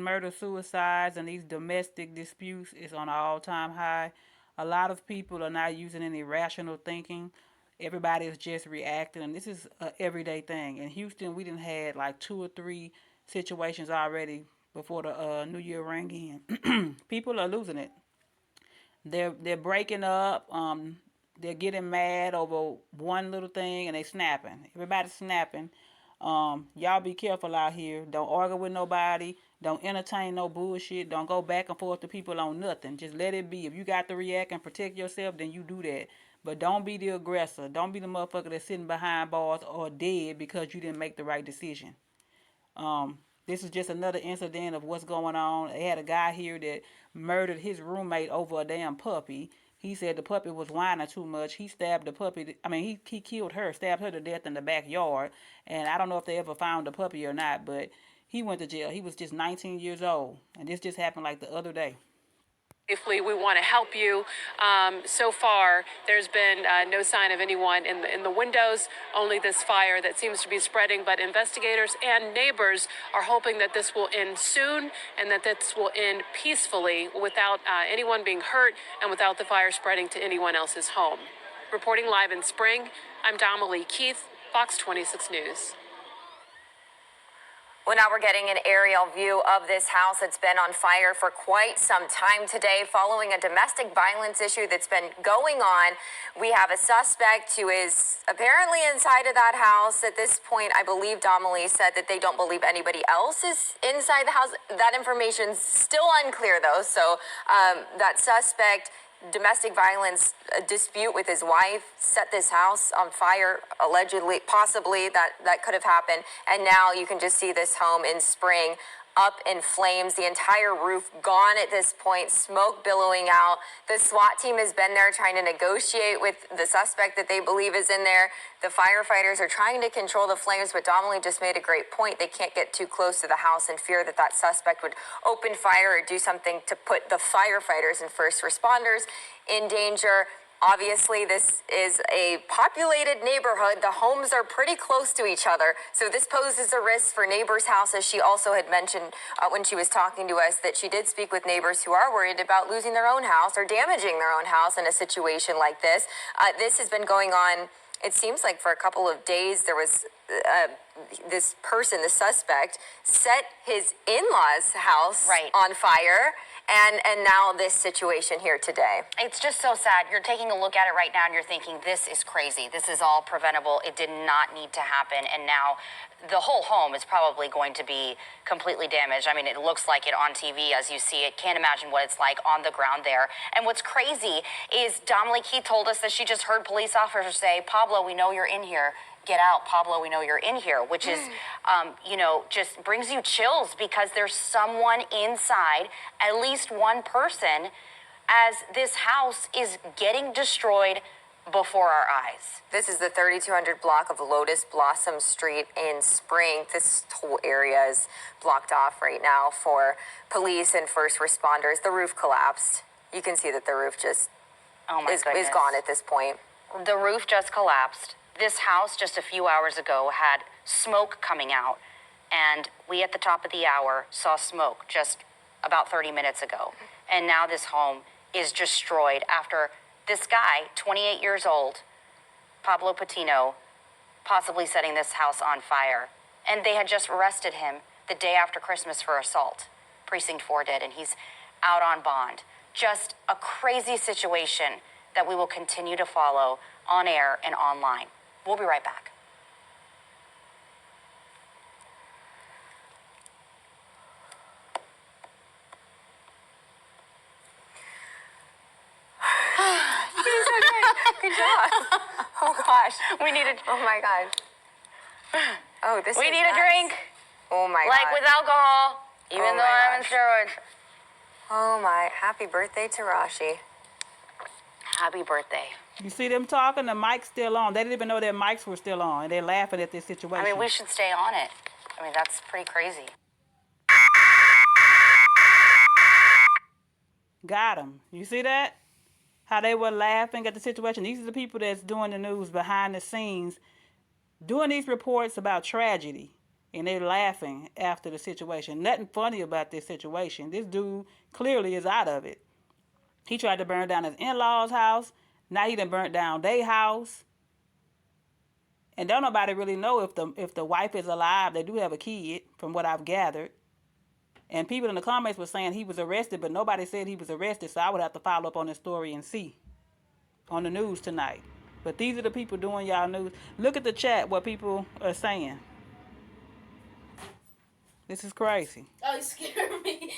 murder-suicides and these domestic disputes is on an all-time high. A lot of people are not using any rational thinking. Everybody is just reacting, and this is an everyday thing. In Houston, we done had like 2 or 3 situations already before the New Year rang in. People are losing it. They're breaking up. They're getting mad over one little thing, and they snapping. Everybody's snapping. Y'all be careful out here. Don't argue with nobody. Don't entertain no bullshit. Don't go back and forth to people on nothing. Just let it be. If you got to react and protect yourself, then you do that. But don't be the aggressor. Don't be the motherfucker that's sitting behind bars or dead because you didn't make the right decision. This is just another incident of what's going on. They had a guy here that murdered his roommate over a damn puppy. He said the puppy was whining too much. He stabbed the puppy. I mean, he killed her, stabbed her to death in the backyard. And I don't know if they ever found the puppy or not, but he went to jail. He was just 19 years old. And this just happened like the other day. Safely, we want to help you. So far, there's been no sign of anyone in the windows, only this fire that seems to be spreading. But investigators and neighbors are hoping that this will end soon and that this will end peacefully without anyone being hurt and without the fire spreading to anyone else's home. Reporting live in Spring, I'm Damalie Keith, Fox 26 News. Well, now we're getting an aerial view of this house that's been on fire for quite some time today following a domestic violence issue that's been going on. We have a suspect who is apparently inside of that house. At this point, I believe Damalie said that they don't believe anybody else is inside the house. That information's still unclear, though. So that suspect, domestic violence dispute with his wife, set this house on fire, allegedly, possibly that could have happened. And now you can just see this home in Spring up in flames, the entire roof gone at this point, smoke billowing out. The SWAT team has been there trying to negotiate with the suspect that they believe is in there. The firefighters are trying to control the flames, but Donnelly just made a great point. They can't get too close to the house in fear that that suspect would open fire or do something to put the firefighters and first responders in danger. Obviously, this is a populated neighborhood. The homes are pretty close to each other, so this poses a risk for neighbors' houses. She also had mentioned when she was talking to us that she did speak with neighbors who are worried about losing their own house or damaging their own house in a situation like this. This has been going on, it seems like, for a couple of days. There was this person, the suspect, set his in-laws' house on fire. And now this situation here today. It's just so sad. You're taking a look at it right now and you're thinking, this is crazy. This is all preventable. It did not need to happen. And now the whole home is probably going to be completely damaged. I mean, it looks like it on TV as you see it. Can't imagine what it's like on the ground there. And what's crazy is Donnelly Keith told us that she just heard police officers say, Pablo, we know you're in here. Get out, Pablo, we know you're in here, which is, just brings you chills because there's someone inside, at least one person, as this house is getting destroyed before our eyes. This is the 3200 block of Lotus Blossom Street in Spring. This whole area is blocked off right now for police and first responders. The roof collapsed. You can see that the roof just is gone at this point. The roof just collapsed. This house just a few hours ago had smoke coming out, and we at the top of the hour saw smoke just about 30 minutes ago. And now this home is destroyed after this guy, 28 years old, Pablo Patino, possibly setting this house on fire. And they had just arrested him the day after Christmas for assault. Precinct 4 did, and he's out on bond. Just a crazy situation that we will continue to follow on air and online. We'll be right back. You did so good. Good job. Oh gosh. We need a. Oh my god. Oh, this. We is need nuts. a drink. Oh my god. Like with alcohol, even though I'm on steroids. Oh my! Happy birthday to Rashi. Happy birthday. You see them talking, the mic's still on. They didn't even know their mics were still on, and they're laughing at this situation. I mean, we should stay on it. I mean, that's pretty crazy. Got them. You see that? How they were laughing at the situation. These are the people that's doing the news behind the scenes, doing these reports about tragedy. and they're laughing after the situation. Nothing funny about this situation. This dude clearly is out of it. He tried to burn down his in-laws' house. Now he done burnt down their house. And don't nobody really know if the wife is alive. They do have a kid, from what I've gathered. And people in the comments were saying he was arrested, but nobody said he was arrested. So I would have to follow up on this story and see on the news tonight. But these are the people doing y'all news. Look at the chat, what people are saying. This is crazy. Oh, you scared me.